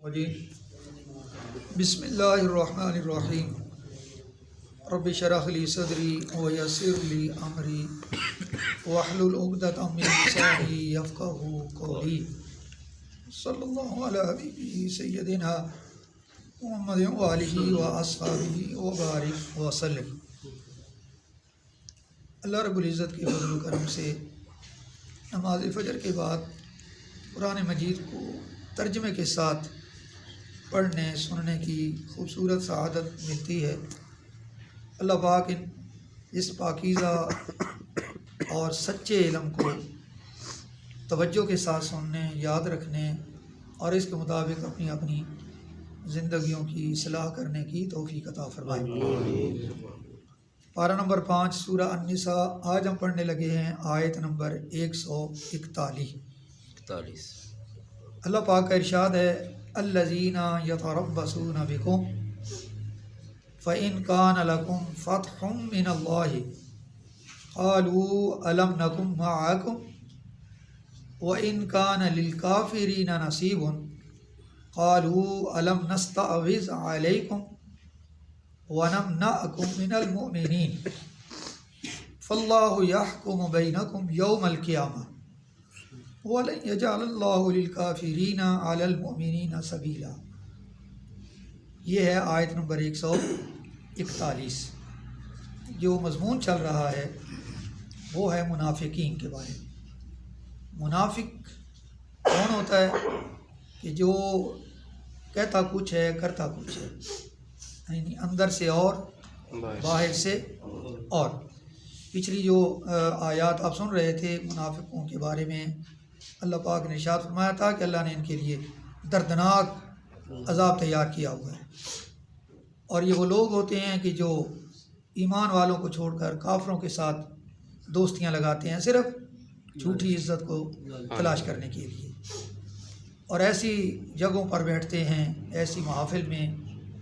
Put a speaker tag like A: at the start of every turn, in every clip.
A: بسم اللہ الرحمن الرحیم رب اشرح لی صدری ویسر لی امری واحلل عقدۃ من لسانی یفقہوا قولی صلی اللہ علی حبیبہ سیدنا محمد وآلہ واصحابہ وبارک وسلم۔ اللہ رب العزت کے فضل و کرم سے نماز فجر کے بعد قرآن مجید کو ترجمے کے ساتھ پڑھنے سننے کی خوبصورت سعادت ملتی ہے۔ اللہ پاک اس پاکیزہ اور سچے علم کو توجہ کے ساتھ سننے، یاد رکھنے اور اس کے مطابق اپنی اپنی زندگیوں کی اصلاح کرنے کی توفیق عطا فرمائے۔ پارہ نمبر 5 سورہ النساء، آج ہم پڑھنے لگے ہیں آیت نمبر 141۔ اللہ پاک کا ارشاد ہے: الذین یتربصون بکم فإن کان لکم فتح من اللہ قالوا الم نکن معکم وإن کان للکافرین نصیب قالوا الم نستحوذ علیکم ونمنعکم من المؤمنین فاللہ یحکم بینکم یوم القیامہ وَلَن يَجْعَلَ اللَّهُ لِلْكَافِرِينَ عَلَى الْمُؤْمِنِينَ سَبِيلًا۔ یہ ہے آیت نمبر 141۔ جو مضمون چل رہا ہے وہ ہے منافقین کے بارے میں۔ منافق کون ہوتا ہے؟ کہ جو کہتا کچھ ہے کرتا کچھ ہے، یعنی اندر سے اور باہر سے اور۔ پچھلی جو آیات آپ سن رہے تھے منافقوں کے بارے میں، اللہ پاک نے ارشاد فرمایا تھا کہ اللہ نے ان کے لیے دردناک عذاب تیار کیا ہوا ہے، اور یہ وہ لوگ ہوتے ہیں کہ جو ایمان والوں کو چھوڑ کر کافروں کے ساتھ دوستیاں لگاتے ہیں صرف جھوٹی عزت کو تلاش کرنے کے لیے، اور ایسی جگہوں پر بیٹھتے ہیں، ایسی محافل میں،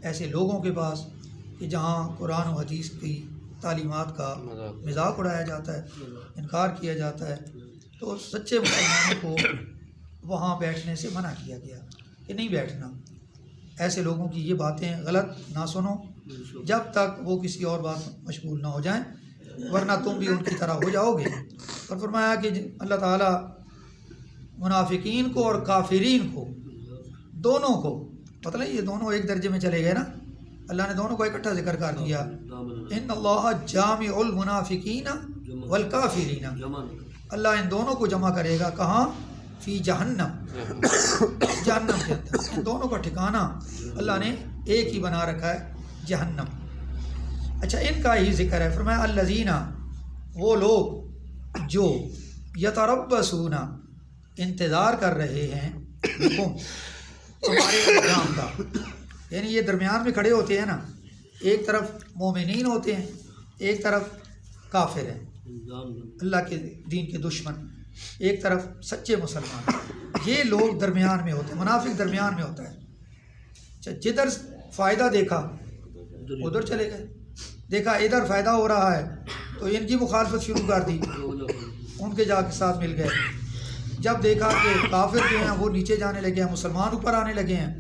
A: ایسے لوگوں کے پاس کہ جہاں قرآن و حدیث کی تعلیمات کا مذاق اڑایا جاتا ہے، انکار کیا جاتا ہے، تو سچے مسلمانوں کو وہاں بیٹھنے سے منع کیا گیا کہ نہیں بیٹھنا۔ ایسے لوگوں کی یہ باتیں غلط نہ سنو جب تک وہ کسی اور بات مشغول نہ ہو جائیں، ورنہ تم بھی ان کی طرح ہو جاؤ گے۔ اور فرمایا کہ اللہ تعالیٰ منافقین کو اور کافرین کو، دونوں کو، مطلب یہ دونوں ایک درجے میں چلے گئے نا، اللہ نے دونوں کو اکٹھا ذکر کر دیا۔ ان اللہ جامع المنافقین والکافرین، اللہ ان دونوں کو جمع کرے گا کہاں؟ فی جہنم، جہنم کے اندر۔ ان دونوں کا ٹھکانہ اللہ نے ایک ہی بنا رکھا ہے، جہنم۔ اچھا، ان کا ہی ذکر ہے۔ فرمایا الذین، وہ لوگ جو یتربصون، انتظار کر رہے ہیں، تمہارے انجام کا، یعنی یہ درمیان میں کھڑے ہوتے ہیں نا، ایک طرف مومنین ہوتے ہیں، ایک طرف کافر ہیں، اللہ کے دین کے دشمن، ایک طرف سچے مسلمان۔ یہ لوگ درمیان میں ہوتے ہیں، منافق درمیان میں ہوتا ہے۔ جدھر فائدہ دیکھا ادھر چلے گئے، دیکھا ادھر فائدہ ہو رہا ہے تو ان کی مخالفت شروع کر دی، ان کے جا کے ساتھ مل گئے۔ جب دیکھا کہ کافر جو ہیں وہ نیچے جانے لگے ہیں، مسلمان اوپر آنے لگے ہیں،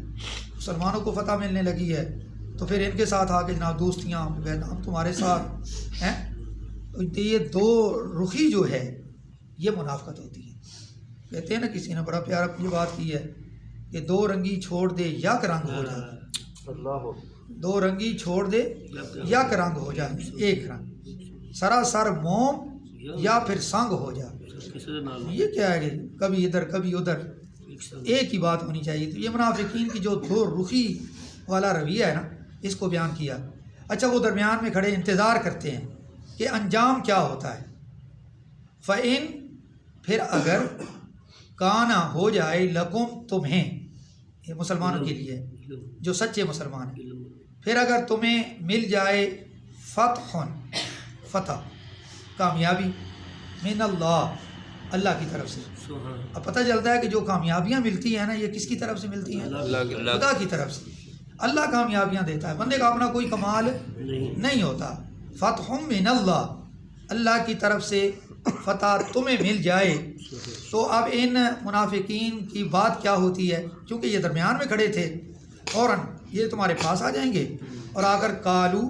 A: مسلمانوں کو فتح ملنے لگی ہے، تو پھر ان کے ساتھ آ کے جناب دوستیاں، ہم تمہارے ساتھ ہیں۔ تو یہ دو رخی جو ہے یہ منافقت ہوتی ہے۔ کہتے ہیں نا، کسی نے بڑا پیارا یہ بات کی ہے کہ دو رنگی چھوڑ دے یک رنگ ہو جائے، دو رنگی چھوڑ دے یک رنگ ہو جائے، ایک رنگ، سراسر موم یا پھر سنگ ہو جائے۔ یہ کیا ہے کہ کبھی ادھر کبھی ادھر، ایک ہی بات ہونی چاہیے۔ تو یہ منافقین کی جو دو رخی والا رویہ ہے نا، اس کو بیان کیا۔ اچھا، وہ درمیان میں کھڑے انتظار کرتے ہیں کہ انجام کیا ہوتا ہے۔ فَإِن، پھر اگر، کانا ہو جائے، لکم تمہیں، یہ مسلمانوں کے لیے جو سچے مسلمان ہیں، پھر اگر تمہیں مل جائے فتح، فتح، کامیابی، من اللہ، اللہ کی طرف سے۔ اب پتہ چلتا ہے کہ جو کامیابیاں ملتی ہیں نا، یہ کس کی طرف سے ملتی ہیں؟ خدا کی طرف سے۔ اللہ کامیابیاں دیتا ہے، بندے کا اپنا کوئی کمال نہیں ہوتا۔ فتح من اللہ، اللہ کی طرف سے فتح تمہیں مل جائے. تو اب ان منافقین کی بات کیا ہوتی ہے؟ کیونکہ یہ درمیان میں کھڑے تھے، فوراً یہ تمہارے پاس آ جائیں گے اور آ کر کالو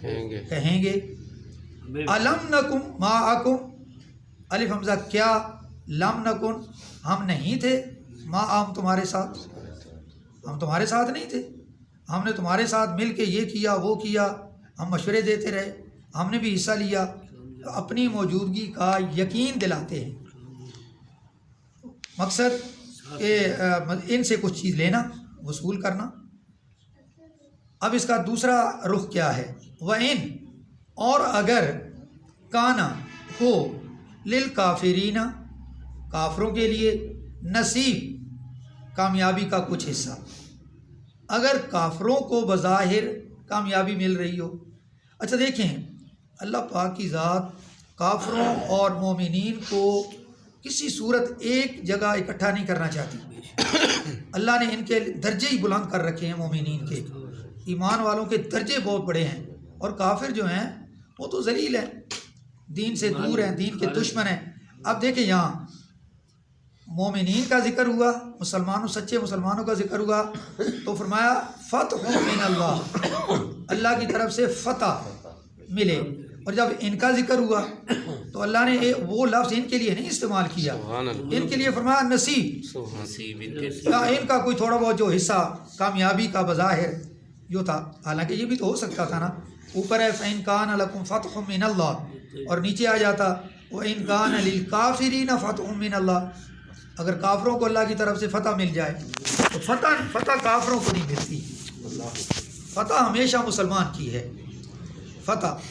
A: کہیں گے الم نکم معکم، الف حمزہ کیا، لم نکن ہم نہیں تھے، ما ہم تمہارے ساتھ، ہم تمہارے ساتھ نہیں تھے، ہم نے تمہارے ساتھ مل کے یہ کیا وہ کیا، ہم مشورے دیتے رہے، ہم نے بھی حصہ لیا. اپنی موجودگی کا یقین دلاتے ہیں. مقصد کہ ان سے کچھ چیز لینا، وصول کرنا. اب اس کا دوسرا رخ کیا ہے؟ وَإِن، اور اگر کانا ہو للکافرین، کافروں کے لیے نصیب، کامیابی کا کچھ حصہ. اگر کافروں کو بظاہر کامیابی مل رہی ہو. اچھا دیکھیں، اللہ پاک کی ذات کافروں اور مومنین کو کسی صورت ایک جگہ اکٹھا نہیں کرنا چاہتی. اللہ نے ان کے درجے ہی بلند کر رکھے ہیں. مومنین کے، ایمان والوں کے درجے بہت بڑے ہیں، اور کافر جو ہیں وہ تو ذلیل ہیں، دین سے دور ہیں، دین کے دشمن ہیں. اب دیکھیں یہاں مومنین کا ذکر ہوا، مسلمانوں، سچے مسلمانوں کا ذکر ہوا، تو فرمایا فتح من اللہ، اللہ کی طرف سے فتح ملے. اور جب ان کا ذکر ہوا تو اللہ نے وہ لفظ ان کے لیے نہیں استعمال کیا، ان کے لیے فرمایا نصیب، ان کا کوئی تھوڑا بہت جو حصہ کامیابی کا بظاہر جو تھا. حالانکہ یہ بھی تو ہو سکتا تھا نا، اوپر ہے فَإِن كَانَ لَكُمْ فَتْحٌ مِّنَ اللَّهِ، اور نیچے آ جاتا وَإِن كَانَ لِلْكَافِرِينَ فَتْحٌ مِّنَ اللَّهِ. اگر کافروں کو اللہ کی طرف سے فتح مل جائے تو فتح کافروں کو نہیں ملتی، فتح ہمیشہ مسلمان کی ہے. فتح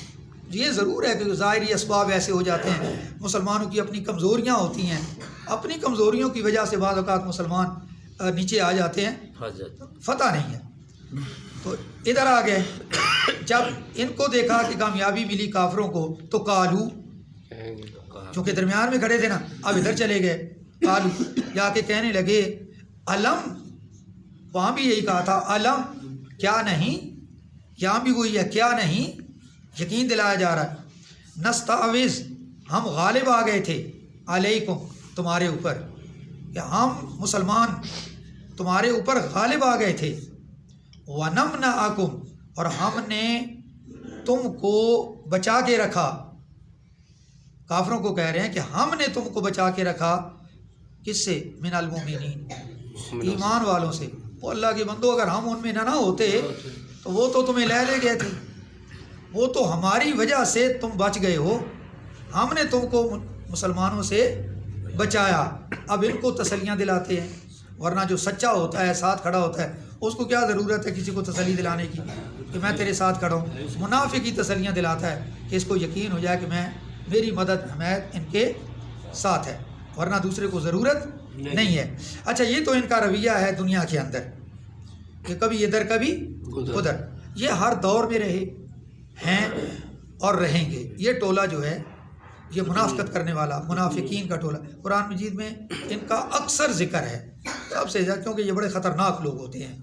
A: یہ ضرور ہے کہ ظاہری اسباب ایسے ہو جاتے ہیں، مسلمانوں کی اپنی کمزوریاں ہوتی ہیں، اپنی کمزوریوں کی وجہ سے بعض اوقات مسلمان نیچے آ جاتے ہیں، فتح نہیں ہے. تو ادھر آ گئے، جب ان کو دیکھا کہ کامیابی ملی کافروں کو تو کالو، چونکہ درمیان میں کھڑے تھے نا، اب ادھر چلے گئے. کالو جا کے کہنے لگے علم، وہاں بھی یہی کہا تھا علم، کیا نہیں، یہاں بھی وہی ہے کیا نہیں، یقین دلایا جا رہا ہے. نستعوذ، ہم غالب آ گئے تھے، علیکم، تمہارے اوپر، کہ ہم مسلمان تمہارے اوپر غالب آ گئے تھے. ونمنعکم، اور ہم نے تم کو بچا کے رکھا. کافروں کو کہہ رہے ہیں کہ ہم نے تم کو بچا کے رکھا، کس سے؟ من المؤمنین، ایمان والوں سے. وہ اللہ کے بندو، اگر ہم ان میں نہ ہوتے تو وہ تو تمہیں لے گئے تھے، وہ تو ہماری وجہ سے تم بچ گئے ہو، ہم نے تم کو مسلمانوں سے بچایا. اب ان کو تسلیاں دلاتے ہیں، ورنہ جو سچا ہوتا ہے، ساتھ کھڑا ہوتا ہے، اس کو کیا ضرورت ہے کسی کو تسلی دلانے کی کہ میں تیرے ساتھ کھڑا ہوں. منافق ہی تسلیاں دلاتا ہے کہ اس کو یقین ہو جائے کہ میری مدد حمایت ان کے ساتھ ہے، ورنہ دوسرے کو ضرورت نہیں ہے. اچھا، یہ تو ان کا رویہ ہے دنیا کے اندر کہ کبھی ادھر کبھی ادھر. یہ ہر دور میں رہے ہیں اور رہیں گے. یہ ٹولہ جو ہے، یہ منافقت کرنے والا، منافقین کا ٹولہ، قرآن مجید میں ان کا اکثر ذکر ہے سب سے زیادہ، کیونکہ یہ بڑے خطرناک لوگ ہوتے ہیں.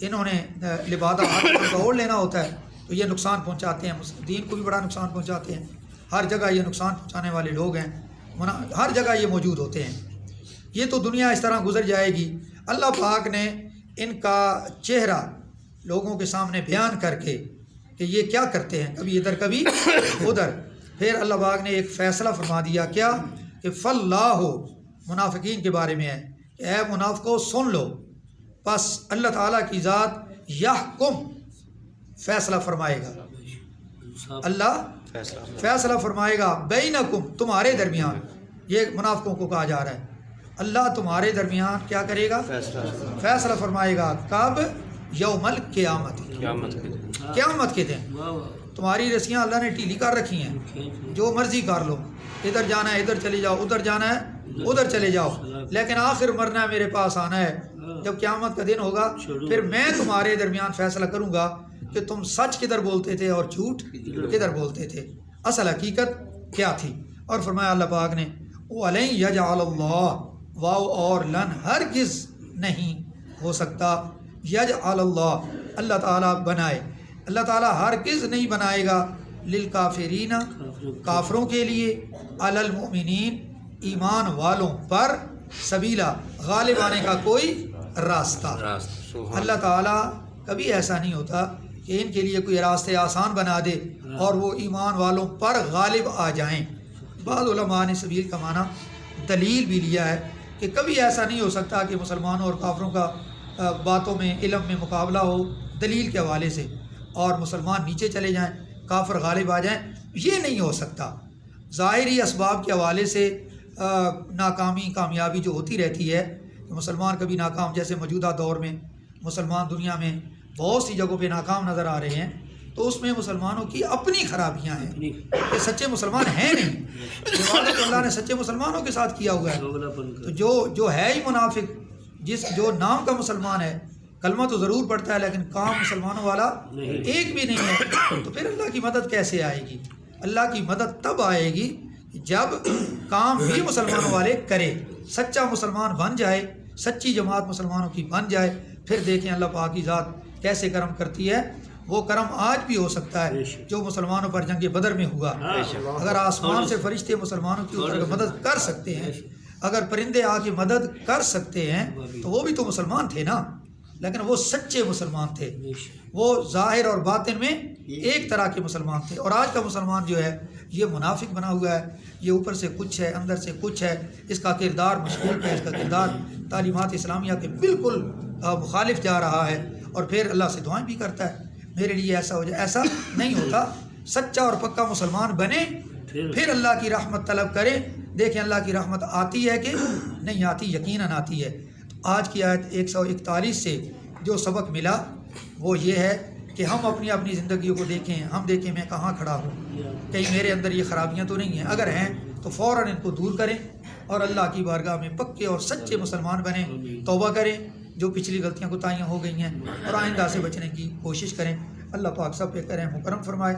A: انہوں نے لبادہ ہاتھ کا اوڑھ لینا ہوتا ہے تو یہ نقصان پہنچاتے ہیں، دین کو بھی بڑا نقصان پہنچاتے ہیں. ہر جگہ یہ نقصان پہنچانے والے لوگ ہیں، ہر جگہ یہ موجود ہوتے ہیں. یہ تو دنیا اس طرح گزر جائے گی. اللہ پاک نے ان کا چہرہ لوگوں کے سامنے بیان کر کے کہ یہ کیا کرتے ہیں، کبھی ادھر کبھی ادھر. پھر اللہ پاک نے ایک فیصلہ فرما دیا، کیا کہ فاللہ، منافقین کے بارے میں ہے کہ اے منافقو سن لو، بس اللہ تعالیٰ کی ذات یحکم، فیصلہ فرمائے گا. اللہ فیصلہ فرمائے گا بینکم، تمہارے درمیان. یہ منافقوں کو کہا جا رہا ہے اللہ تمہارے درمیان کیا کرے گا؟ فیصلہ فرمائے گا. کب؟ یوم القیامت، قیامت کے دن. تمہاری رسیاں اللہ نے ڈھیلی کر رکھی ہیں، جو مرضی کر لو، ادھر جانا ہے ادھر چلے جاؤ، ادھر جانا ہے ادھر چلے جاؤ، لیکن آخر مرنا ہے میرے پاس آنا ہے. جب قیامت کا دن ہوگا پھر میں تمہارے درمیان فیصلہ کروں گا کہ تم سچ کدھر بولتے تھے اور جھوٹ کدھر بولتے تھے، اصل حقیقت کیا تھی. اور فرمایا اللہ پاک نے وَلَن يَجْعَلَ اللَّهُ، واو اور لن ہرگز نہیں ہو سکتا، یجعل اللہ، اللہ تعالیٰ بنائے، اللہ تعالیٰ ہرگز نہیں بنائے گا للکافرین کافروں کے لیے، علی المؤمنین ایمان والوں پر، سبیلا غالب آنے کا کوئی راستہ۔ اللہ تعالیٰ کبھی ایسا نہیں ہوتا کہ ان کے لیے کوئی راستے آسان بنا دے اور وہ ایمان والوں پر غالب آ جائیں۔ بعض علماء نے سبیل کا معنی دلیل بھی لیا ہے کہ کبھی ایسا نہیں ہو سکتا کہ مسلمانوں اور کافروں کا باتوں میں، علم میں مقابلہ ہو دلیل کے حوالے سے، اور مسلمان نیچے چلے جائیں، کافر غالب آ جائیں، یہ نہیں ہو سکتا۔ ظاہری اسباب کے حوالے سے ناکامی کامیابی جو ہوتی رہتی ہے کہ مسلمان کبھی ناکام، جیسے موجودہ دور میں مسلمان دنیا میں بہت سی جگہوں پہ ناکام نظر آ رہے ہیں، تو اس میں مسلمانوں کی اپنی خرابیاں ہیں کہ سچے مسلمان ہیں نہیں، جو اللہ نے سچے مسلمانوں کے ساتھ کیا ہوا ہے۔ تو جو ہے ہی منافق، جو نام کا مسلمان ہے، کلمہ تو ضرور پڑھتا ہے لیکن کام مسلمانوں والا ایک بھی نہیں ہے، تو پھر اللہ کی مدد کیسے آئے گی؟ اللہ کی مدد تب آئے گی جب کام بھی مسلمانوں والے کرے، سچا مسلمان بن جائے، سچی جماعت مسلمانوں کی بن جائے، پھر دیکھیں اللہ پاک کی ذات کیسے کرم کرتی ہے۔ وہ کرم آج بھی ہو سکتا ہے جو مسلمانوں پر جنگ بدر میں ہوا۔ اگر آسمان سے فرشتے مسلمانوں کی اتر کر مدد کر سکتے ہیں، اگر پرندے آ کے مدد کر سکتے ہیں، تو وہ بھی تو مسلمان تھے نا، لیکن وہ سچے مسلمان تھے، وہ ظاہر اور باطن میں ایک طرح کے مسلمان تھے۔ اور آج کا مسلمان جو ہے یہ منافق بنا ہوا ہے، یہ اوپر سے کچھ ہے اندر سے کچھ ہے، اس کا کردار مشکوک ہے، اس کا کردار تعلیمات اسلامیہ کے بالکل مخالف جا رہا ہے، اور پھر اللہ سے دعائیں بھی کرتا ہے میرے لیے ایسا ہو جائے۔ ایسا نہیں ہوتا، سچا اور پکا مسلمان بنے، پھر اللہ کی رحمت طلب کرے۔ دیکھیں اللہ کی رحمت آتی ہے کہ نہیں آتی، یقیناً آتی ہے۔ آج کی آیت 141 سے جو سبق ملا وہ یہ ہے کہ ہم اپنی زندگیوں کو دیکھیں، ہم دیکھیں میں کہاں کھڑا ہوں، کہیں میرے اندر یہ خرابیاں تو نہیں ہیں، اگر ہیں تو فوراً ان کو دور کریں اور اللہ کی بارگاہ میں پکے اور سچے مسلمان بنیں، توبہ کریں جو پچھلی غلطیاں کوتاہیاں ہو گئی ہیں، اور آئندہ سے بچنے کی کوشش کریں۔ اللہ پاک سب پہ کرم و کرم فرمائے۔